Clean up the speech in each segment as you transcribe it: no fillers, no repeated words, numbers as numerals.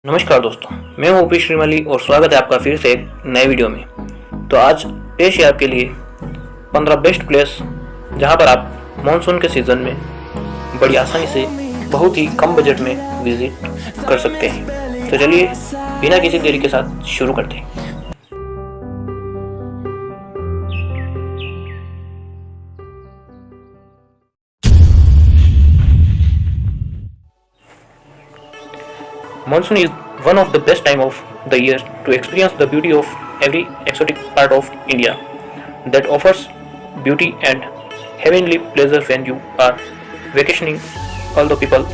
नमस्कार दोस्तों, मैं हूं ओपी श्रीमाली और स्वागत है आपका फिर से एक नए वीडियो में। तो आज पेश है आपके लिए 15 बेस्ट प्लेस जहां पर आप मानसून के सीज़न में बड़ी आसानी से बहुत ही कम बजट में विजिट कर सकते हैं। तो चलिए बिना किसी देरी के साथ शुरू करते हैं। Monsoon is one of the best time of the year to experience the beauty of every exotic part of India that offers beauty and heavenly pleasure when you are vacationing. Although people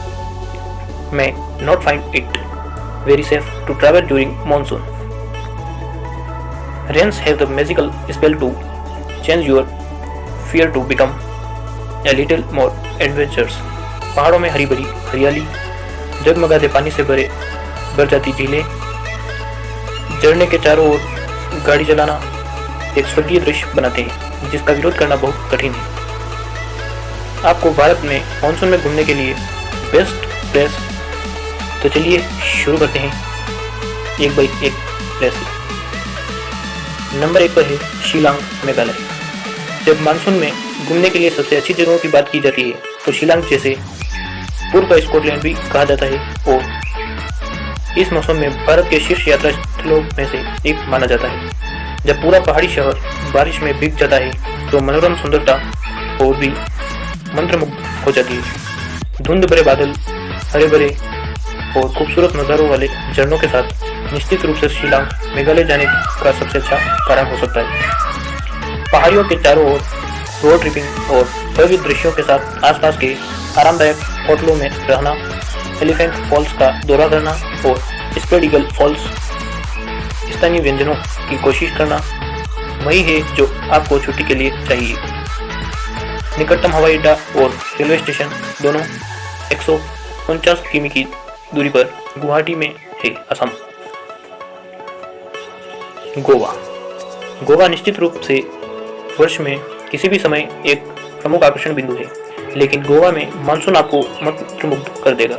may not find it very safe to travel during monsoon, rains have the magical spell to change your fear to become a little more adventurous. पहाड़ों में हरी भरी हरियाली, जगमगाते पानी से भर जाती झीलें, झरने के चारों ओर गाड़ी चलाना एक स्वर्गीय दृश्य बनाते हैं जिसका विरोध करना बहुत कठिन है। आपको भारत में मानसून में घूमने के लिए बेस्ट प्लेस, तो चलिए शुरू करते हैं एक बाई एक प्लेस। नंबर 1 पर है शिलांग, मेघालय। जब मानसून में घूमने के लिए सबसे अच्छी जगहों की बात की जाती है तो शिलांग, जैसे पूर्व का स्कॉटलैंड भी कहा जाता है, और इस मौसम में भारत के शीर्ष यात्रा स्थलों में से एक माना जाता है। जब पूरा पहाड़ी शहर बारिश में भीग जाता है तो मनोरम सुंदरता और भी मंत्रमुग्ध हो जाती है। धुंध भरे बादल, हरे भरे और खूबसूरत नज़ारों वाले झरनों के साथ निश्चित रूप से शिलांग मेघालय जाने का सबसे अच्छा कारण हो सकता है। पहाड़ियों के चारों ओर रोड ट्रिपिंग और भव्य दृश्यों के साथ आसपास के आरामदायक होटलों में रहना, एलिफेंट फॉल्स का दौरा करना और स्प्रेड ईगल फॉल्स स्थानीय व्यंजनों की कोशिश करना वही है जो आपको छुट्टी के लिए चाहिए। निकटतम हवाई अड्डा और रेलवे स्टेशन दोनों 149 किमी की दूरी पर गुवाहाटी में है, असम। गोवा निश्चित रूप से वर्ष में किसी भी समय एक प्रमुख आकर्षण बिंदु है, लेकिन गोवा में मानसून आपको मंत्रमुग्ध कर देगा।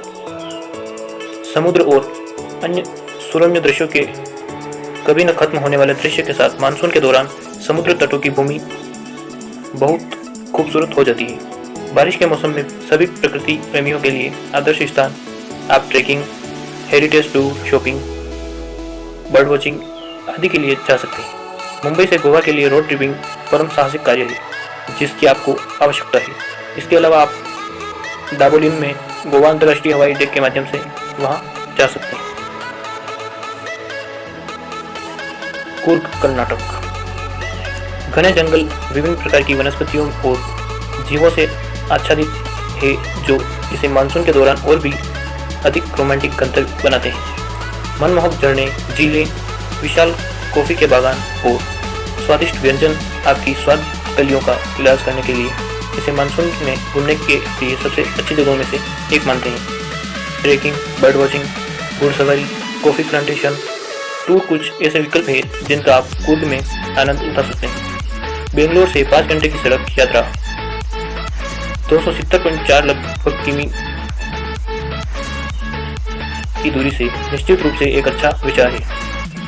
समुद्र और अन्य सुरम्य दृश्यों के कभी न खत्म होने वाले दृश्य के साथ मानसून के दौरान समुद्र तटों की भूमि बहुत खूबसूरत हो जाती है। बारिश के मौसम में सभी प्रकृति प्रेमियों के लिए आदर्श स्थान। आप trekking, heritage tour, shopping, bird watching आदि के लिए जा सकते हैं। मुंबई से गोवा के लिए रोड ट्रिपिंग परम साहसिक कार्य है जिसकी आपको आवश्यकता है। इसके अलावा आप दाबोलिम में गोवा अंतर्राष्ट्रीय हवाई अड्डे के माध्यम से वहां जा सकते हैं। कूर्ग, कर्नाटक। घने जंगल, विभिन्न प्रकार की वनस्पतियों और जीवों से आच्छादित है जो इसे मानसून के दौरान और भी अधिक रोमांटिक गंतव्य बनाते हैं। मनमोहक झरने, झीलें, विशाल कॉफी के बागान और स्वादिष्ट व्यंजन आपकी स्वाद कलियों का इलाज करने के लिए इसे मानसून में घूमने के लिए सबसे अच्छी जगहों में से एक मानते हैं। ट्रेकिंग, बर्ड वॉचिंग, घुड़सवारी, कॉफी प्लांटेशन टूर कुछ ऐसे विकल्प हैं जिनका आप कूर्ग में आनंद उठा सकते हैं। बेंगलोर से 5 घंटे की सड़क यात्रा 270.4 लगभग किमी की दूरी से निश्चित रूप से एक अच्छा विचार है,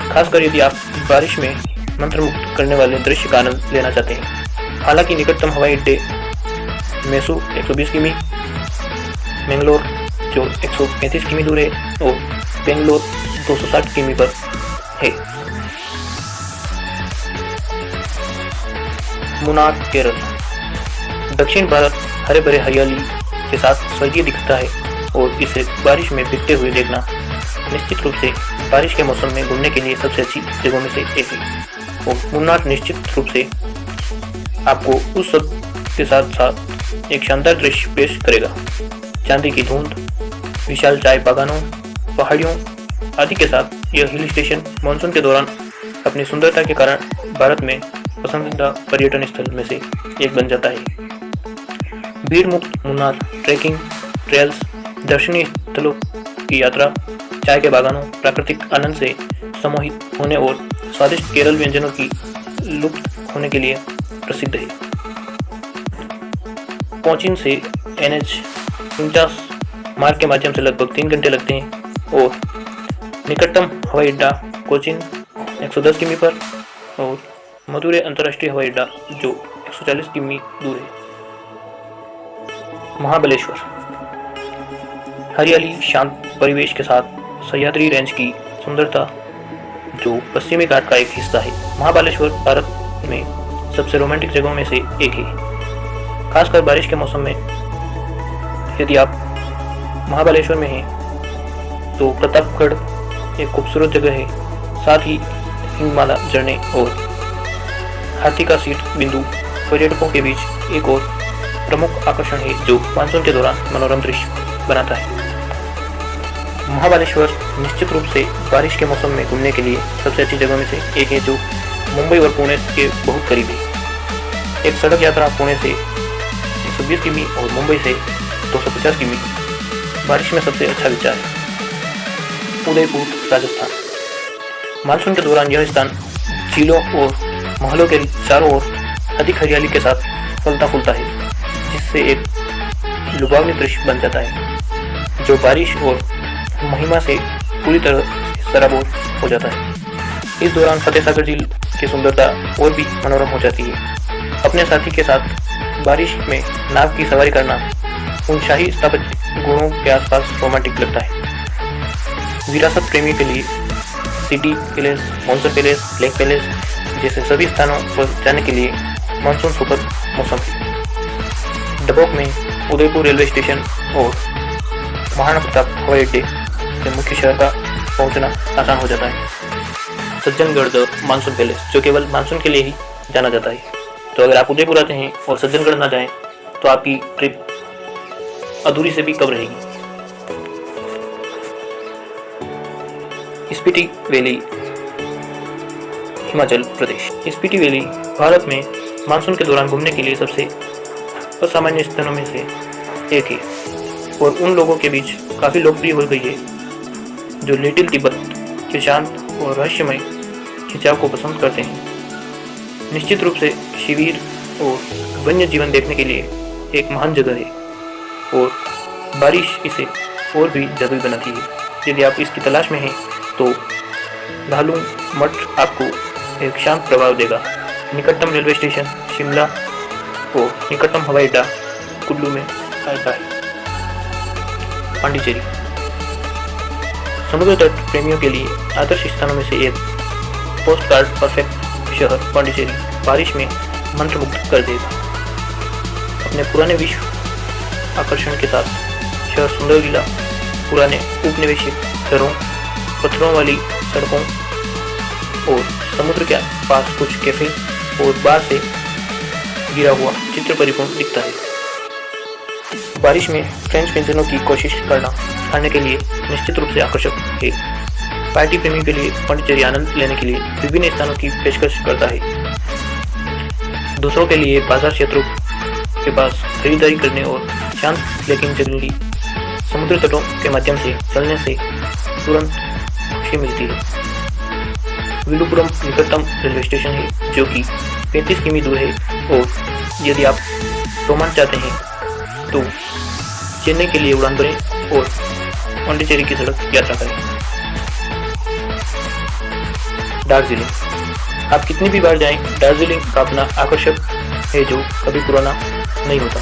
खासकर यदि आप बारिश में मंत्रमुग्ध करने वाले दृश्य का आनंद लेना चाहते हैं। हालांकि निकटतम हवाई अड्डे मैसूर 120 किमी, मैंगलोर जो 135 किमी दूर है और बेंगलोर 260 किमी पर है। मुन्नार, केरल। दक्षिण भारत हरे भरे हरियाली के साथ स्वर्गीय दिखता है और इसे बारिश में भीगते हुए देखना निश्चित रूप से बारिश के मौसम में घूमने के लिए सबसे अच्छी जगहों में से एक है। और मुन्नार निश्चित रूप से आपको उस सब के साथ साथ एक शानदार दृश्य पेश करेगा। चांदी की धुंध, विशाल चाय बागानों, पहाड़ियों आदि के साथ यह हिल स्टेशन मानसून के दौरान अपनी सुंदरता के कारण भारत में पसंदीदा पर्यटन स्थल में से एक बन जाता है। भीड़ मुक्त मुन्नार ट्रैकिंग, ट्रेल्स, दर्शनीय स्थलों की यात्रा, चाय के बागानों, प्राकृतिक आनंद से सम्मोहित होने और स्वादिष्ट केरल व्यंजनों की लुप्त होने के लिए प्रसिद्ध है। कोचीन से NH 49 मार्ग के माध्यम से लगभग 3 घंटे लगते हैं और निकटतम हवाई अड्डा कोचीन 110 किमी पर और मदुरै अंतर्राष्ट्रीय हवाई अड्डा जो 140 किमी दूर है। महाबलेश्वर हरियाली, शांत परिवेश के साथ सह्याद्री रेंज की सुंदरता जो पश्चिमी घाट का एक हिस्सा है। महाबलेश्वर भारत में सबसे रोमांटिक जगहों में से एक है, खासकर बारिश के मौसम में। यदि आप महाबलेश्वर में हैं तो प्रतापगढ़ एक खूबसूरत जगह है, साथ ही हिंगमाला झरने और हाथी का सीट बिंदु पर्यटकों के बीच एक और प्रमुख आकर्षण है जो मानसून के दौरान मनोरम दृश्य बनाता है। महाबलेश्वर निश्चित रूप से बारिश के मौसम में घूमने के लिए सबसे अच्छी जगहों में से एक है जो मुंबई और पुणे के बहुत करीब है। एक सड़क यात्रा पुणे से 120 किमी और मुंबई से 250 किमी बारिश में सबसे अच्छा विचार है। उदयपुर राजस्थान मानसून के दौरान यह स्थान झीलों और महलों के चारों ओर अधिक हरियाली के साथ फलता फूलता है, जिससे एक लुभावनी दृश्य बन जाता है जो बारिश और महिमा से पूरी तरह सराबोर हो जाता है। इस दौरान फतेहसागर झील की सुंदरता और भी मनोरम हो जाती है। अपने साथी के साथ बारिश में नाव की सवारी करना उन शाही स्थापत्य गुणों के आसपास रोमांटिक लगता है। विरासत प्रेमी के लिए city palace, monsoon palace, lake palace जैसे सभी स्थानों पर जाने के लिए मानसून सुपर मौसम है। डबोक में उदयपुर रेलवे स्टेशन और महाराणा प्रताप हवाई अड्डे से मुख्य शहर का पहुंचना आसान हो जाता है। सज्जनगढ़ द मानसून पैलेस जो केवल मानसून के लिए ही जाना जाता है। तो अगर आप उदयपुर आते हैं और सज्जनगढ़ ना जाएं तो आपकी ट्रिप अधूरी से भी कम रहेगी। स्पीति वैली हिमाचल प्रदेश स्पीति वैली भारत में मानसून के दौरान घूमने के लिए सबसे असामान्य स्थानों में से एक है और उन लोगों के बीच काफ़ी लोकप्रिय हो गई है जो लिटिल तिब्बत के शांत और रहस्यमय खिंचाव को पसंद करते हैं। निश्चित रूप से शिविर और वन्य जीवन देखने के लिए एक महान जगह है और बारिश इसे और भी जादुई बनाती है। यदि आप इसकी तलाश में हैं तो लालूंग मठ आपको एक शांत प्रभाव देगा। निकटतम रेलवे स्टेशन शिमला और निकटतम हवाई अड्डा कुल्लू में आता है। पांडिचेरी समुद्र तट प्रेमियों के लिए आदर्श स्थानों में से एक पोस्ट कार्ड परफेक्ट शहर पांडिचेरी बारिश में मंत्रमुग्ध कर देगा। अपने पुराने विश्व आकर्षण के साथ शहर सुंदर विला, पुराने उपनिवेशिक घरों, पत्थरों वाली सड़कों और समुद्र के पास कुछ कैफे और बार से गिरा हुआ चित्र परिपूर्ण दिखता है। बारिश में फ्रेंच व्यंजनों की कोशिश करना खाने के लिए निश्चित रूप से आकर्षक है। पार्टी प्रेमी के लिए पांडिचेरी आनंद लेने के लिए विभिन्न स्थानों की पेशकश करता है। दूसरों के लिए बाजार क्षेत्रों के पास खरीदारी करने और शांत लेकिन जंगली समुद्र तटों के माध्यम से चलने से तुरंत खुशी मिलती है। विलुपुरम निकटतम रेलवे स्टेशन है जो कि 35 किमी दूर है और यदि आप रोमांच चाहते हैं तो चेन्नई के लिए उड़ान भरें और पांडिचेरी की सड़क यात्रा करें। दार्जिलिंग आप कितनी भी बार जाएं, दार्जिलिंग का अपना आकर्षक है जो कभी पुराना नहीं होता।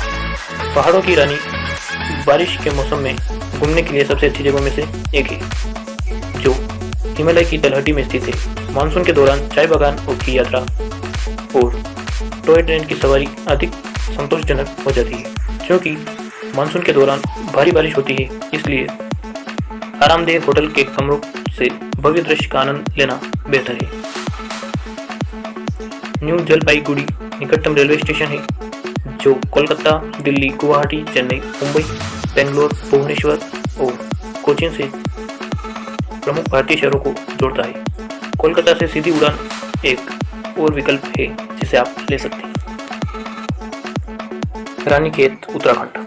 पहाड़ों की रानी बारिश के मौसम में घूमने के लिए सबसे अच्छी जगहों में से एक है जो हिमालय की तलहटी में स्थित है। मानसून के दौरान चाय बागान की यात्रा और टॉय ट्रेन की सवारी अधिक संतोषजनक हो जाती है। क्योंकि मानसून के दौरान भारी बारिश होती है, इसलिए आरामदेह होटल के कमरों से भव्य दृश्य का आनंद लेना बेहतर है। न्यू जलपाईगुड़ी निकटतम रेलवे स्टेशन है जो कोलकाता, दिल्ली, गुवाहाटी, चेन्नई, मुंबई, बेंगलोर, भुवनेश्वर और कोचीन से प्रमुख भारतीय शहरों को जोड़ता है। कोलकाता से सीधी उड़ान एक और विकल्प है जिसे आप ले सकते हैं। रानीखेत उत्तराखंड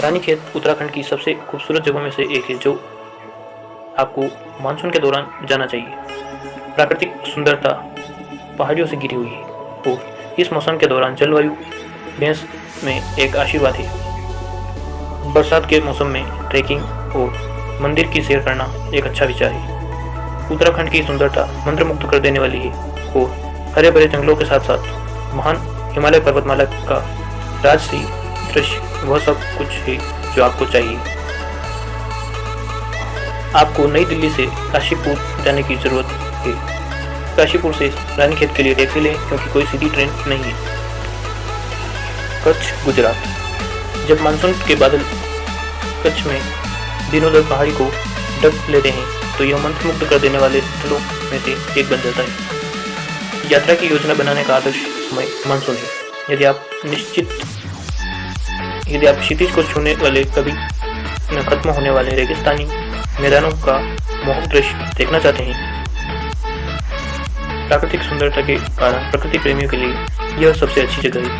रानीखेत उत्तराखंड की सबसे खूबसूरत जगहों में से एक है जो आपको मानसून के दौरान जाना चाहिए। प्राकृतिक सुंदरता पहाड़ियों से घिरी हुई है और इस मौसम के दौरान जलवायु भैंस में एक आशीर्वाद है। बरसात के मौसम में ट्रैकिंग और मंदिर की सैर करना एक अच्छा विचार है। उत्तराखंड की सुंदरता मंत्रमुग्ध कर देने वाली है और हरे भरे जंगलों के साथ साथ महान हिमालय पर्वतमाला का राजसी दृश्य वह सब कुछ है जो आपको चाहिए। आपको नई दिल्ली से काशीपुर जाने की जरूरत है। काशीपुर से रानीखेत के लिए टैक्सी लें क्योंकि कोई सीधी ट्रेन नहीं है। कच्छ गुजरात। जब मानसून के बादल कच्छ में दिनों तक पहाड़ी को ढक लेते हैं तो यह मंत्रमुग्ध कर देने वाले स्थलों में से एक बन जाता है। यात्रा की योजना बनाने का आदर्श समय मानसून है। यदि आप क्षितिज को छूने वाले कभी न खत्म होने वाले रेगिस्तानी मैदानों का मोहक दृश्य देखना चाहते हैं, प्राकृतिक सुंदरता के कारण प्रकृति प्रेमियों के लिए यह सबसे अच्छी जगह है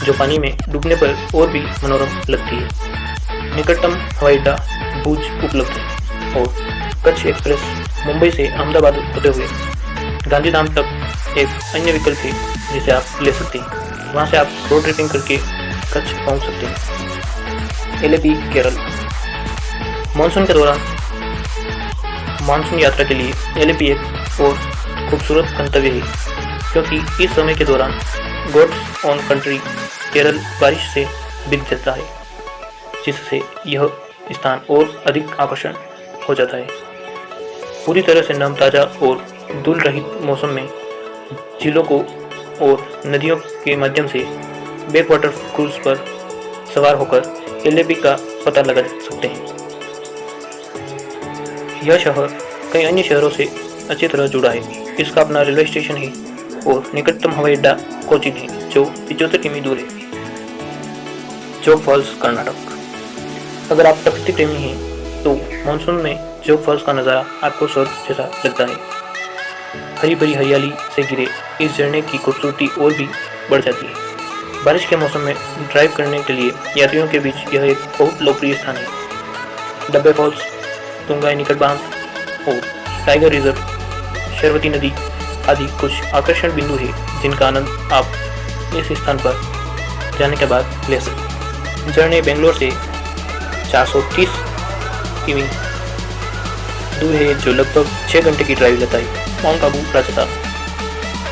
जो पानी में डूबने पर और भी मनोरम लगती है। निकटतम हवाई अड्डा भुज उपलब्ध है और कच्छ एक्सप्रेस मुंबई से अहमदाबाद होते हुए गांधीधाम तक एक अन्य विकल्प है जिसे आप ले सकते हैं। वहां से आप रोड ट्रिपिंग करके कच्छ पहुंच सकते हैं। एलेपी केरल। मानसून के दौरान मानसून यात्रा के लिए एलेपी एक और खूबसूरत गंतव्य है क्योंकि इस समय के दौरान गॉड्स ओन कंट्री केरल बारिश से भीग जाता है, जिससे यह स्थान और अधिक आकर्षण हो जाता है। पूरी तरह से नम, ताज़ा और धूल रहित मौसम में झीलों को और नदियों के माध्यम से बैक वाटर क्रूज पर सवार होकर एलेपी का पता लगा सकते हैं। यह शहर कई अन्य शहरों से अच्छी तरह जुड़ा है। इसका अपना रेलवे स्टेशन है और निकटतम हवाई अड्डा कोचीन है जो 75 किमी दूर है। जोग फॉल्स कर्नाटक। अगर आप प्रकृति प्रेमी हैं तो मानसून में जोग फॉल्स का नज़ारा आपको स्वर्ग जैसा लगता है। हरी भरी हरियाली से घिरे इस झरने की खूबसूरती और भी बढ़ जाती है। बारिश के मौसम में ड्राइव करने के लिए यात्रियों के बीच यह एक बहुत लोकप्रिय स्थान है। डब्बे फॉल्स, तुंगाई निकट बांध और टाइगर रिजर्व, शरवती नदी आदि कुछ आकर्षण बिंदु है जिनका आनंद आप इस स्थान पर जाने के बाद ले सकते। झरने बेंगलोर से 430 किमी दूर है जो लगभग 6 घंटे की ड्राइव लेता है। माउंट आबू राजस्थान।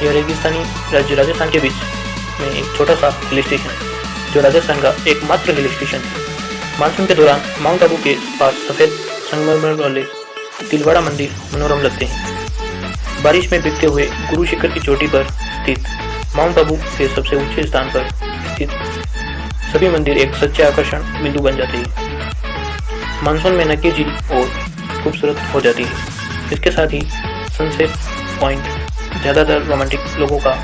यह रेगिस्तानी राज्य राजस्थान के बीच में एक छोटा सा हिल स्टेशन है जो राजस्थान का एकमात्र हिल स्टेशन है। मानसून के दौरान माउंट आबू के पास सफ़ेद संगमरमर वाले तिलवाड़ा मंदिर मनोरम लगते हैं। बारिश में भीगते हुए गुरु शिखर की चोटी पर स्थित माउंट आबू के सबसे ऊंचे स्थान पर स्थित सभी मंदिर एक सच्चे आकर्षण बिंदु बन जाते हैं। मानसून में नक्की झील और खूबसूरत हो जाती है। इसके साथ ही सनसेट पॉइंट ज़्यादातर रोमांटिक लोगों का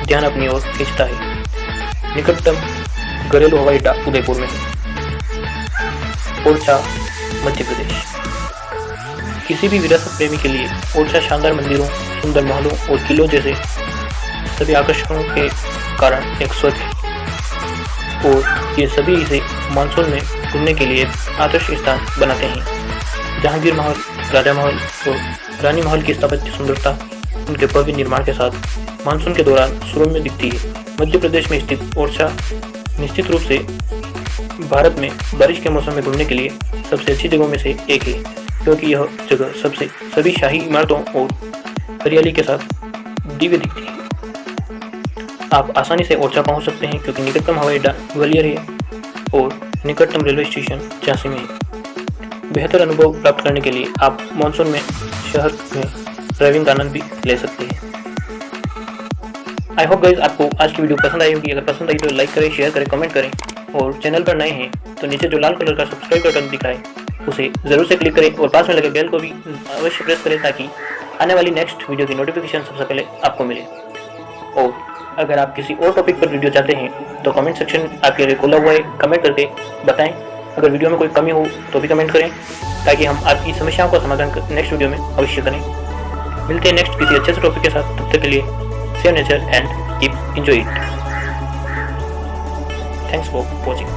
ध्यान अपनी ओर खींचता है। निकटतम घरेलू हवाई अड्डा उदयपुर में है। ओरछा, मध्य प्रदेश। किसी भी विरासत प्रेमी के लिए ओरछा शानदार मंदिरों, सुंदर महलों और किलों जैसे सभी आकर्षणों के कारण एक स्वर्ग है और ये सभी इसे मानसून में घूमने के लिए आदर्श स्थान बनाते हैं। जहांगीर महल, राजा महल और रानी महल की स्थापत्य सुंदरता उनके भव्य निर्माण के साथ मानसून के दौरान सुरम्य दिखती है। मध्य प्रदेश में स्थित ओरछा निश्चित रूप से भारत में बारिश के मौसम में घूमने के लिए सबसे अच्छी जगहों में से एक है क्योंकि यह जगह सभी शाही इमारतों और हरियाली के साथ दिव्य दिखती है। आप आसानी से ओरछा पहुंच सकते हैं क्योंकि निकटतम हवाई अड्डा ग्वालियर है और निकटतम रेलवे स्टेशन झांसी में है। बेहतर अनुभव प्राप्त करने के लिए आप मानसून में शहर में ड्राइविंग का आनंद भी ले सकते हैं। आई होप गाइस आपको आज की वीडियो पसंद आई होगी। अगर पसंद आई तो लाइक करें, शेयर करें, कमेंट करें और चैनल पर नए हैं तो नीचे जो लाल कलर का सब्सक्राइब बटन दिख रहा है उसे ज़रूर से क्लिक करें और पास में लगे बेल को भी अवश्य प्रेस करें ताकि आने वाली नेक्स्ट वीडियो की नोटिफिकेशन सबसे पहले आपको मिले। और अगर आप किसी और टॉपिक पर वीडियो चाहते हैं तो कमेंट सेक्शन आपके लिए खुला हुआ है, कमेंट करके बताएं। अगर वीडियो में कोई कमी हो तो भी कमेंट करें ताकि हम आपकी समस्याओं का समाधान नेक्स्ट वीडियो में अवश्य करें। मिलते हैं नेक्स्ट किसी अच्छे से टॉपिक के साथ। तब तक के लिए save nature and keep enjoy it. Thanks for watching.